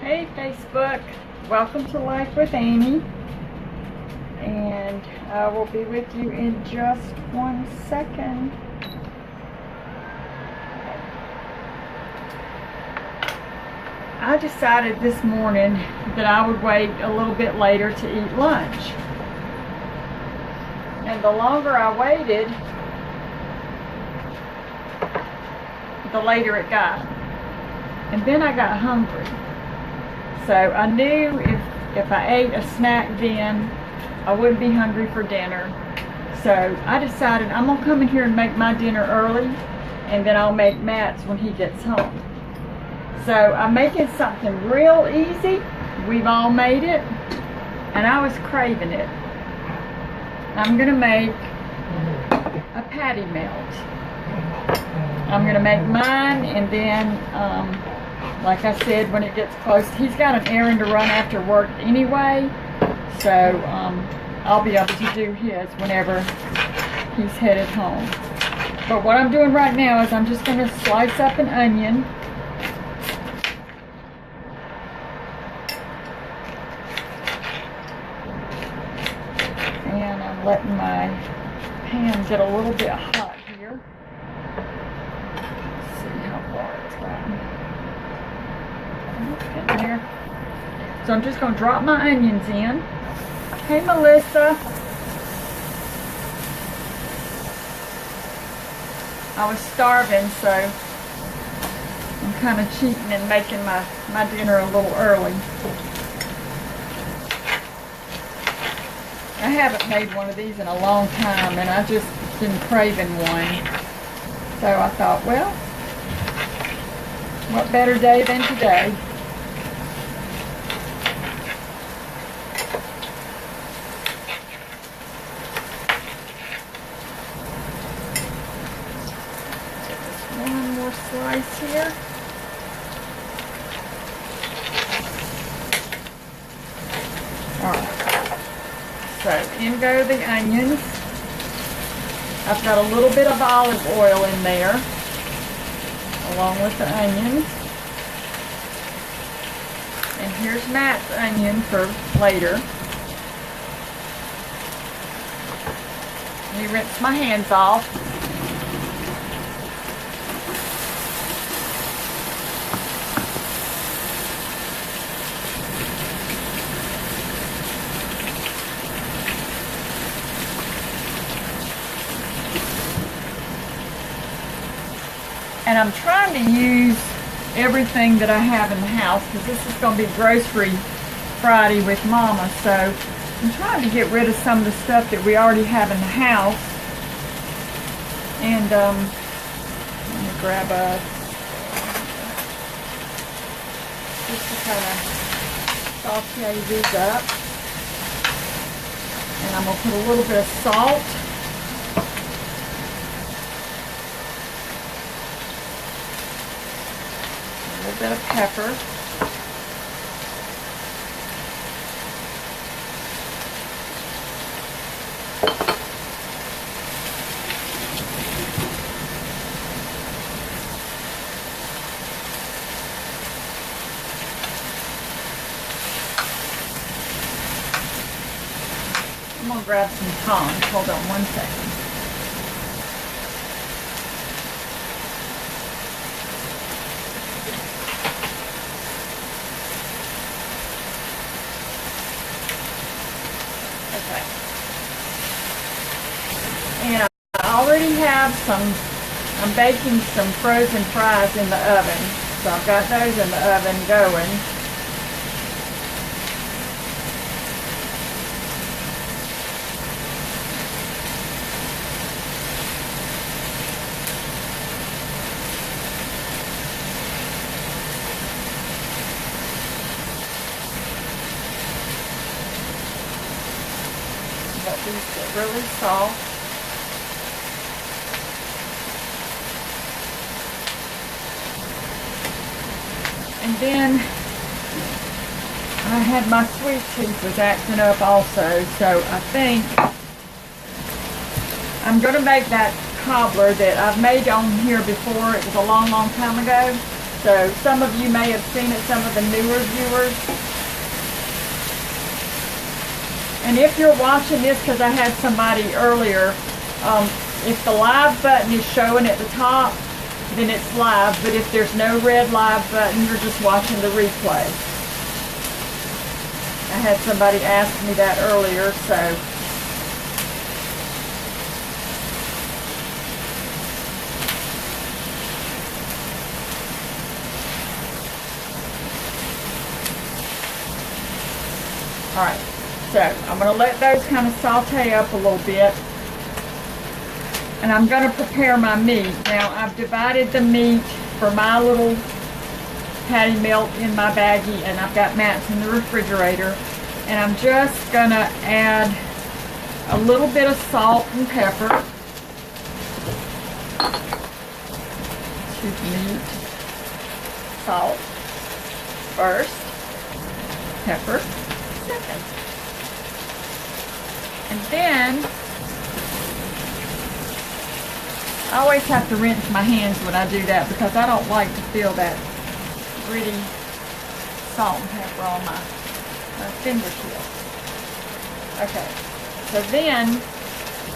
Hey Facebook, welcome to Life with Amy, and I will be with you in just 1 second. I decided this morning that I would wait a little bit later to eat lunch, and the longer I waited, the later it got, and then I got hungry. So I knew if I ate a snack then, I wouldn't be hungry for dinner. So I decided I'm gonna come in here and make my dinner early, and then I'll make Matt's when he gets home. So I'm making something real easy. We've all made it, and I was craving it. I'm gonna make a patty melt. I'm gonna make mine, and then like I said, when it gets close, he's got an errand to run after work anyway, so I'll be able to do his whenever he's headed home. But what I'm doing right now is I'm just going to slice up an onion. And I'm letting my pan get a little bit hot here. Let's see how far it's gotten. In here. So I'm just going to drop my onions in. Hey Melissa. I was starving, so I'm kind of cheating and making my dinner a little early. I haven't made one of these in a long time, and I just been craving one. So I thought, well, what better day than today? One more slice here. Alright, so in go the onions. I've got a little bit of olive oil in there, along with the onions. And here's Matt's onion for later. Let me rinse my hands off. And I'm trying to use everything that I have in the house, because this is going to be grocery Friday with Mama. So I'm trying to get rid of some of the stuff that we already have in the house. And let me grab a, just to kind of saute these up. And I'm going to put a little bit of salt. A little bit of pepper. I'm going to grab some tongs. Hold on 1 second. Okay. And I already have I'm baking some frozen fries in the oven. So I've got those in the oven going. Let these get really soft. And then I had my sweet tooth was acting up also, so I think I'm going to make that cobbler that I've made on here before. It was a long, long time ago. So some of you may have seen it, some of the newer viewers. And if you're watching this, because I had somebody earlier, if the live button is showing at the top, then it's live. But if there's no red live button, you're just watching the replay. I had somebody ask me that earlier, so. Alright, so I'm going to let those kind of saute up a little bit. And I'm going to prepare my meat. Now, I've divided the meat for my little patty melt in my baggie, and I've got Matt's in the refrigerator. And I'm just going to add a little bit of salt and pepper to the meat. Salt first, pepper second. And then I always have to rinse my hands when I do that because I don't like to feel that gritty salt and pepper on my fingertips. Okay, so then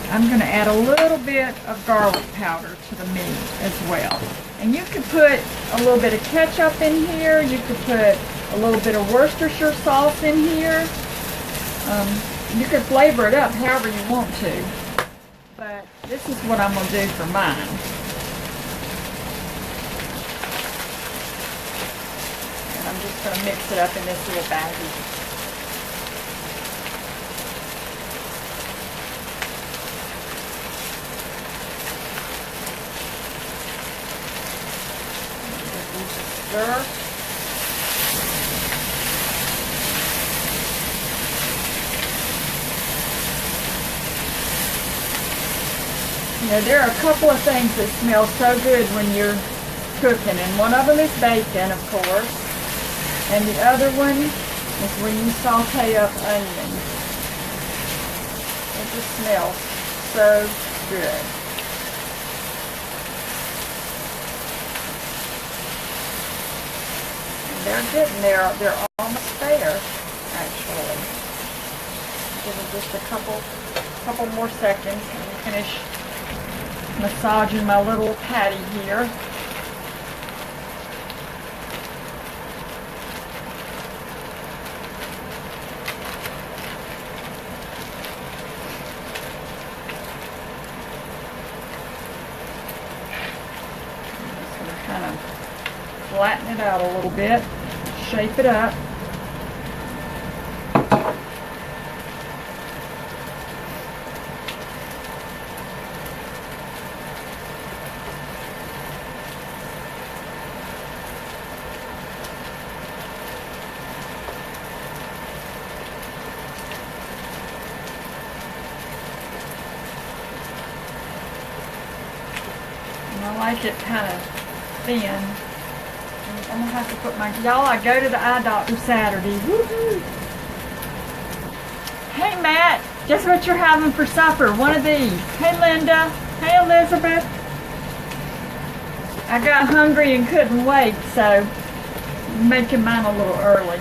I'm going to add a little bit of garlic powder to the meat as well. And you could put a little bit of ketchup in here. You could put a little bit of Worcestershire sauce in here. You could flavor it up however you want to. But this is what I'm going to do for mine. And I'm just going to mix it up in this little baggie. Stir. You know, there are a couple of things that smell so good when you're cooking, and one of them is bacon, of course, and the other one is when you saute up onions. It just smells so good. And they're getting there. They're almost there, actually. Give them just a couple more seconds and finish massaging my little patty here. I'm just going to kind of flatten it out a little bit, shape it up. I like it kind of thin. I'm going to have to put my... Y'all, I go to the eye doctor Saturday. Woohoo! Hey, Matt. Guess what you're having for supper? One of these. Hey, Linda. Hey, Elizabeth. I got hungry and couldn't wait, so I'm making mine a little early.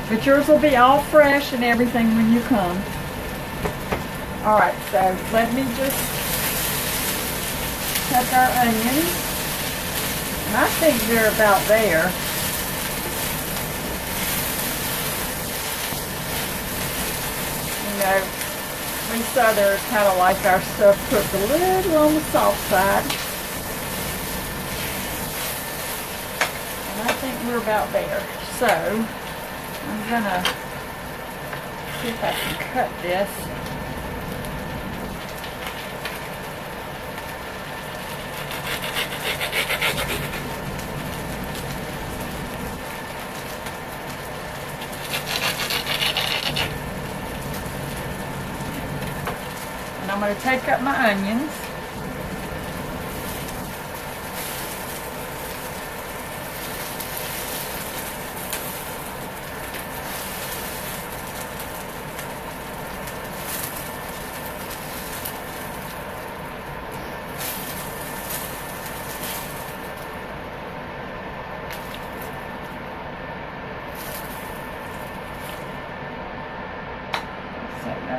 But yours will be all fresh and everything when you come. Alright, so let me just cut our onions, and I think they're about there. You know, we Southerners kind of like our stuff cooked a little on the soft side, and I think we're about there. So I'm gonna see if I can cut this. I'm going to take up my onions.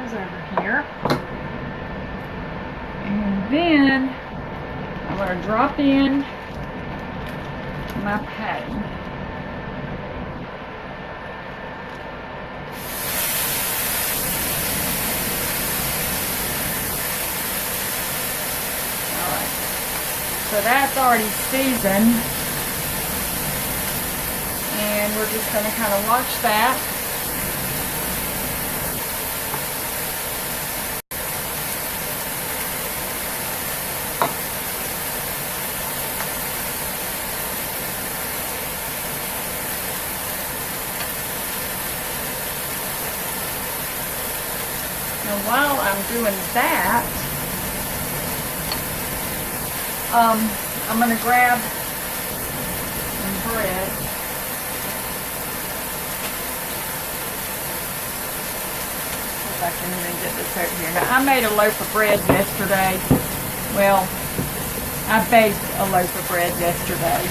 goes over here. And then I'm going to drop in my padding. Alright, so that's already seasoned. And we're just going to kind of watch that. And while I'm doing that, I'm going to grab some bread. If I can even get this over here. Now, I made a loaf of bread yesterday. Well, I baked a loaf of bread yesterday.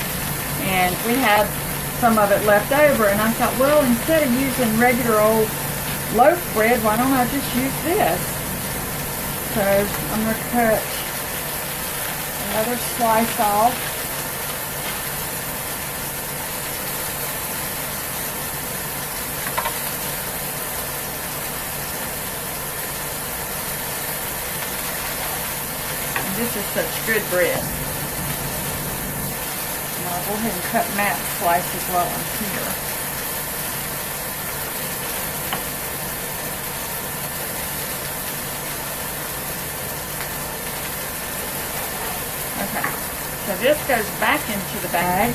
And we had some of it left over. And I thought, well, instead of using regular old loaf bread, why don't I just use this? So I'm going to cut another slice off. And this is such good bread. And I'll go ahead and cut Matt's slices while I'm here. Okay, so this goes back into the bag.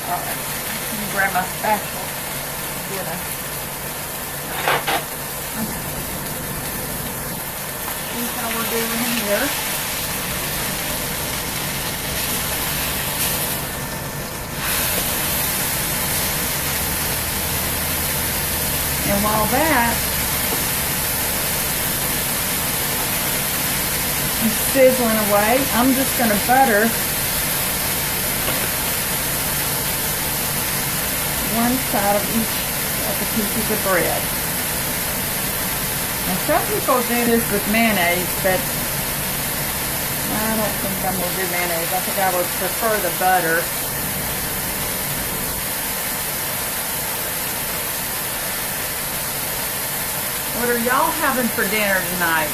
Alright, let me grab my spatula. Okay. See how we're doing here. And while that is sizzling away, I'm just going to butter one side of each of the pieces of bread. Now some people do this with mayonnaise, but I don't think I'm going to do mayonnaise. I think I would prefer the butter. What are y'all having for dinner tonight?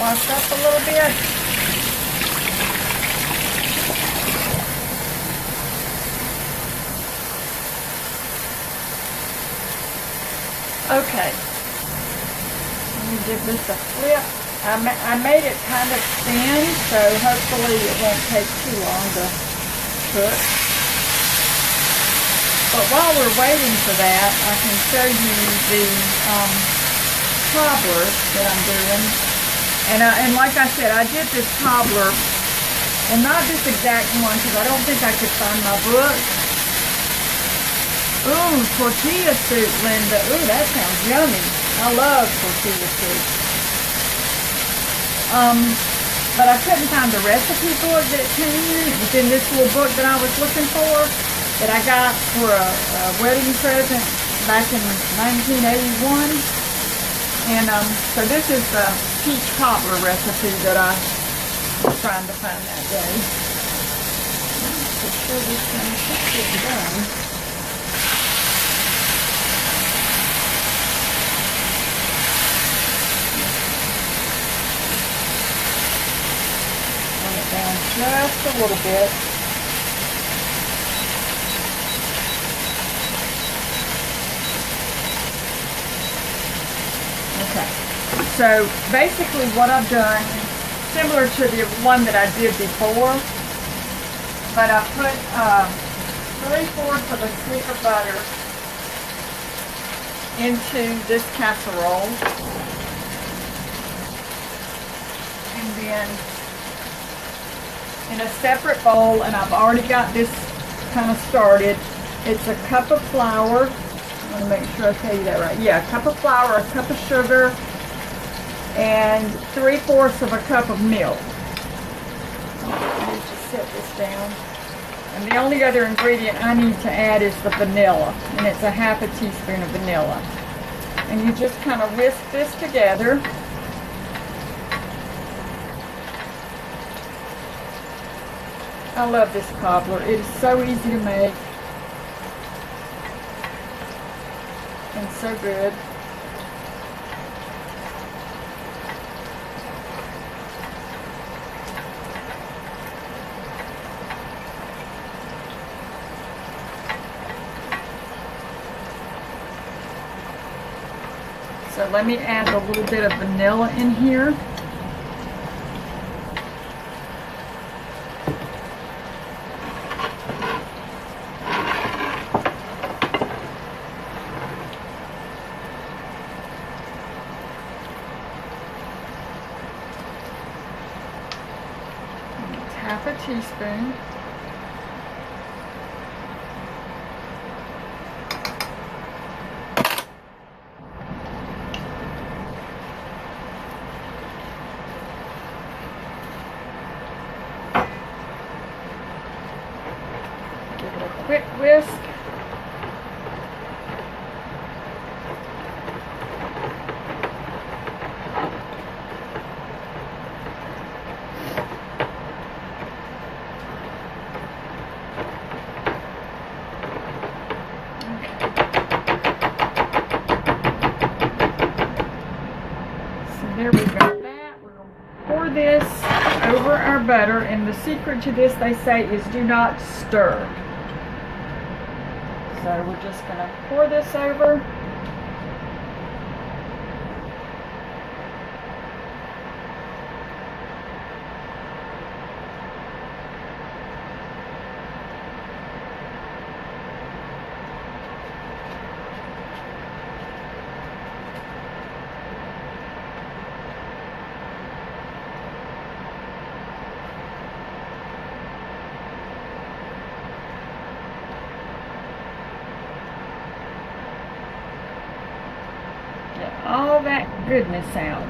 Wash up a little bit. Okay. Let me give this a flip. I made it kind of thin, so hopefully it won't take too long to cook. But while we're waiting for that, I can show you the cobbler that I'm doing. And like I said, I did this cobbler, and not this exact one, because I don't think I could find my book. Ooh, tortilla soup, Linda. Ooh, that sounds yummy. I love tortilla soup. But I couldn't find the recipe for it that it came in. It was in this little book that I was looking for, that I got for a wedding present back in 1981. And so this is the peach cobbler recipe that I was trying to find that day. I'm not so sure this one's not getting done. Run it down just a little bit. Okay, so basically what I've done, similar to the one that I did before, but I put 3/4 of a stick of butter into this casserole, and then in a separate bowl, and I've already got this kind of started. It's a cup of flour. I want to make sure I tell you that right. Yeah, a cup of flour, a cup of sugar, and 3/4 of a cup of milk. Let me just set this down. And the only other ingredient I need to add is the vanilla, and it's a 1/2 teaspoon of vanilla. And you just kind of whisk this together. I love this cobbler. It is so easy to make and so good. So let me add a little bit of vanilla in here. It's 1/2 teaspoon. Quick whisk. So there we go. That we're going to pour this over our butter, and the secret to this, they say, is do not stir. So we're just going to pour this over. All that goodness out.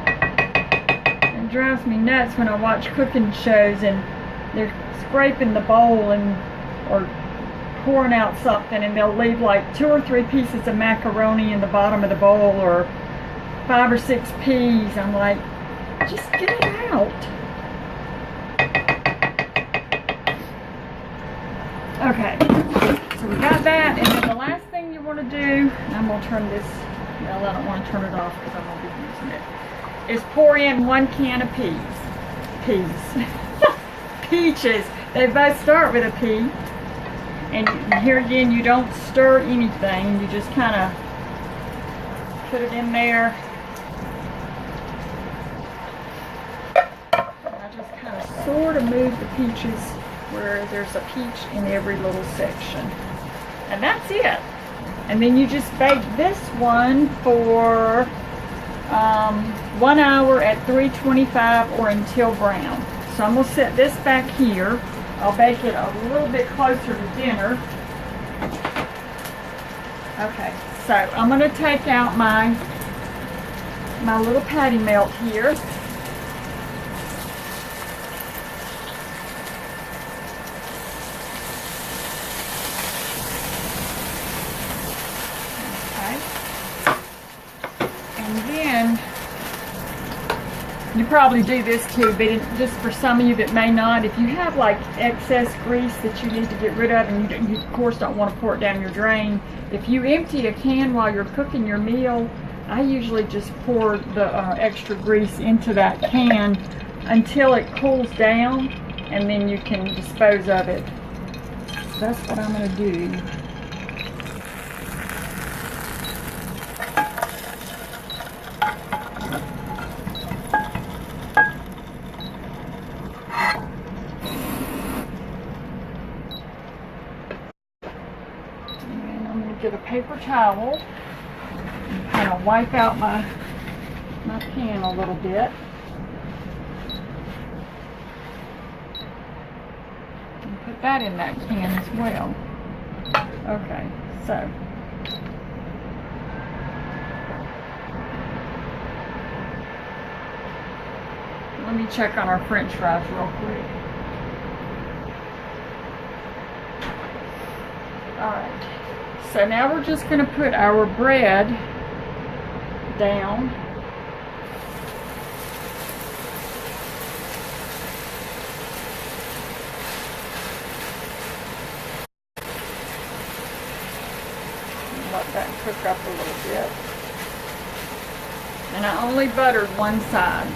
It drives me nuts when I watch cooking shows and they're scraping the bowl and or pouring out something, and they'll leave like 2 or 3 pieces of macaroni in the bottom of the bowl, or 5 or 6 peas. I'm like, just get it out. Okay, so we got that, and then the last thing you want to do, and I'm going to turn this, well, I don't want to turn it off because I'm going to be using it, is pour in 1 can of peaches. They both start with a P, and here again, you don't stir anything, you just kind of put it in there. And I just kind of sort of move the peaches where there's a peach in every little section. And that's it. And then you just bake this one for 1 hour at 325 or until brown. So I'm going to set this back here. I'll bake it a little bit closer to dinner. Okay, so I'm going to take out my little patty melt here. You probably do this too, but just for some of you that may not, if you have like excess grease that you need to get rid of, and you of course don't want to pour it down your drain, if you empty a can while you're cooking your meal, I usually just pour the extra grease into that can until it cools down, and then you can dispose of it. So that's what I'm going to do. paper towel, kind of wipe out my pan a little bit. And put that in that can as well. Okay, so. Let me check on our French fries real quick. Alright, so now we're just going to put our bread down. Let that cook up a little bit. And I only buttered one side.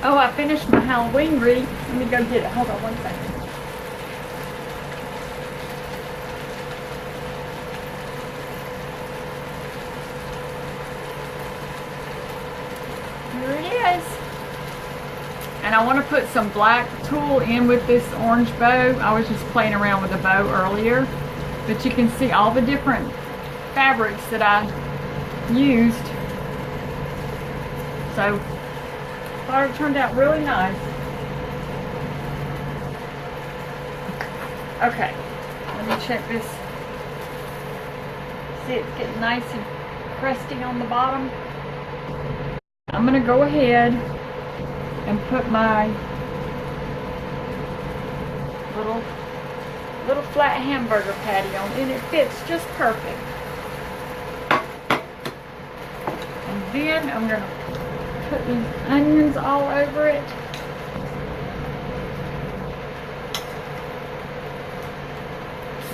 Oh, I finished my Halloween wreath. Let me go get it. Hold on one second. Here it is. And I want to put some black tulle in with this orange bow. I was just playing around with the bow earlier. But you can see all the different fabrics that I used. So, I thought it turned out really nice. Okay, let me check this. See, it's getting nice and crusty on the bottom. I'm going to go ahead and put my little flat hamburger patty on, and it fits just perfect. And then I'm going to put these onions all over it.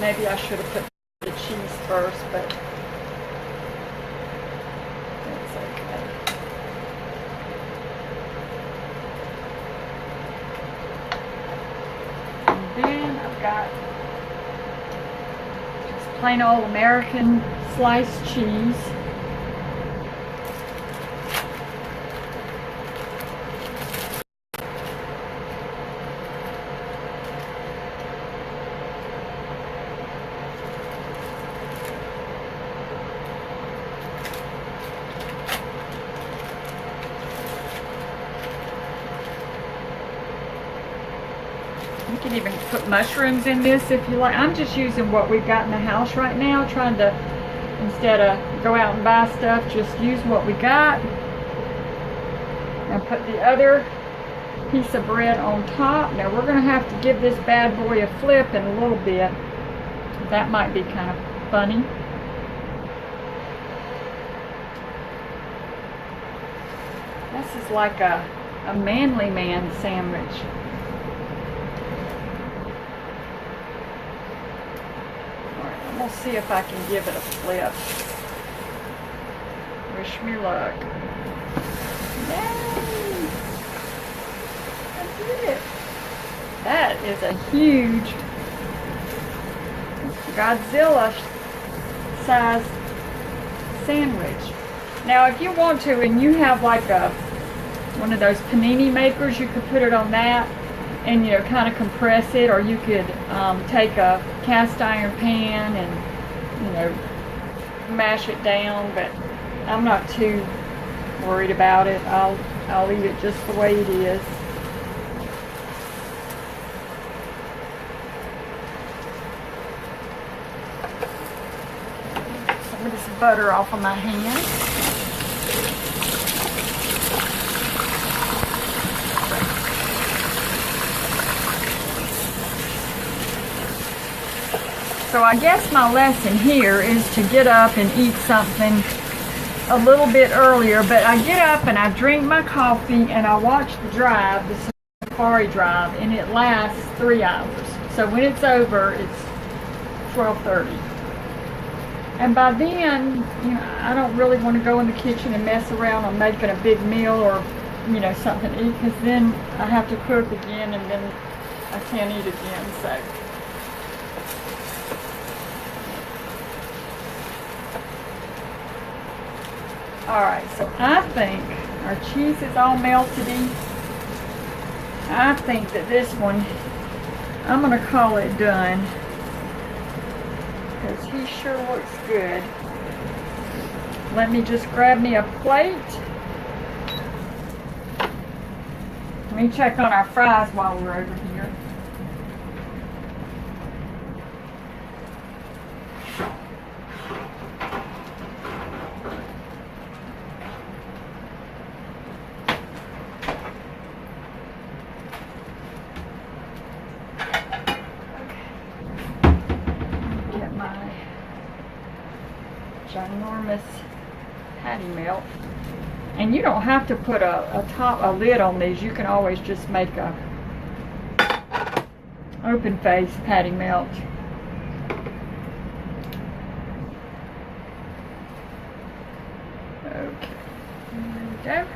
Maybe I should have put the cheese first, but that's okay. And then I've got just plain old American sliced cheese. You can even put mushrooms in this if you like. I'm just using what we've got in the house right now, trying to, instead of go out and buy stuff, just use what we got. And put the other piece of bread on top. Now we're going to have to give this bad boy a flip in a little bit. That might be kind of funny. This is like a manly man sandwich. We'll see if I can give it a flip. Wish me luck. Yay! I did it. That is a huge Godzilla size sandwich. Now if you want to, and you have like one of those panini makers, you could put it on that and, you know, kind of compress it, or you could take a cast iron pan and, you know, mash it down, but I'm not too worried about it. I'll eat it just the way it is. Some of this butter off of my hand. So I guess my lesson here is to get up and eat something a little bit earlier, but I get up and I drink my coffee and I watch the drive, the safari drive, and it lasts 3 hours. So when it's over, it's 12:30. And by then, you know, I don't really want to go in the kitchen and mess around on making a big meal or, you know, something to eat, because then I have to cook again, and then I can't eat again, so. Alright, so I think our cheese is all melted in. I think that this one, I'm going to call it done. Because he sure looks good. Let me just grab me a plate. Let me check on our fries while we're over here. Get my ginormous patty melt. And you don't have to put a lid on these. You can always just make a open face patty melt. Okay, there we go.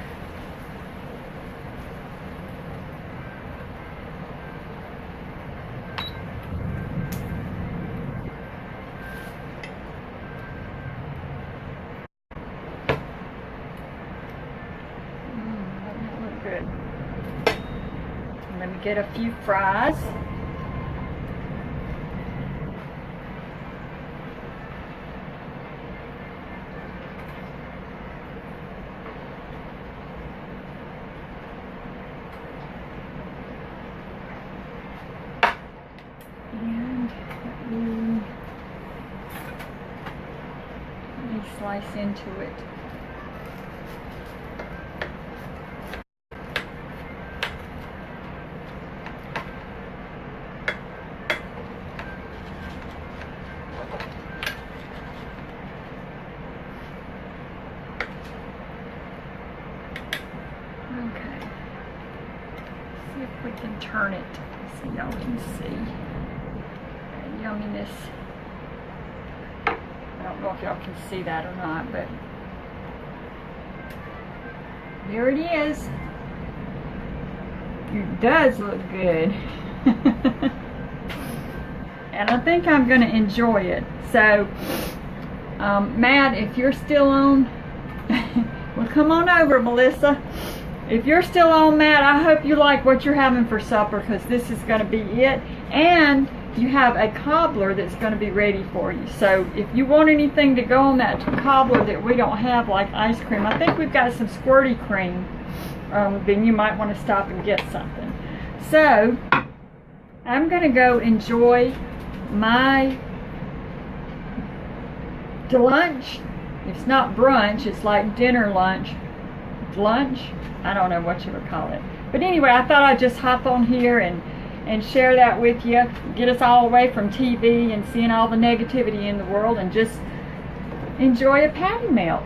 Good. Let me get a few fries. And let me slice into it. Okay, see if we can turn it so y'all can see the yumminess. I don't know if y'all can see that or not, but there it is. It does look good. And I think I'm going to enjoy it. So, Matt, if you're still on, well, come on over, Melissa. If you're still on, Matt, I hope you like what you're having for supper, because this is going to be it. And you have a cobbler that's going to be ready for you. So if you want anything to go on that cobbler that we don't have, like ice cream, I think we've got some squirty cream, then you might want to stop and get something. So I'm going to go enjoy my lunch. It's not brunch, it's like dinner lunch. I don't know what you would call it. But anyway, I thought I'd just hop on here and share that with you. Get us all away from TV and seeing all the negativity in the world and just enjoy a patty melt.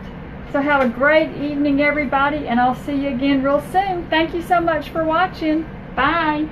So have a great evening, everybody, and I'll see you again real soon. Thank you so much for watching. Bye.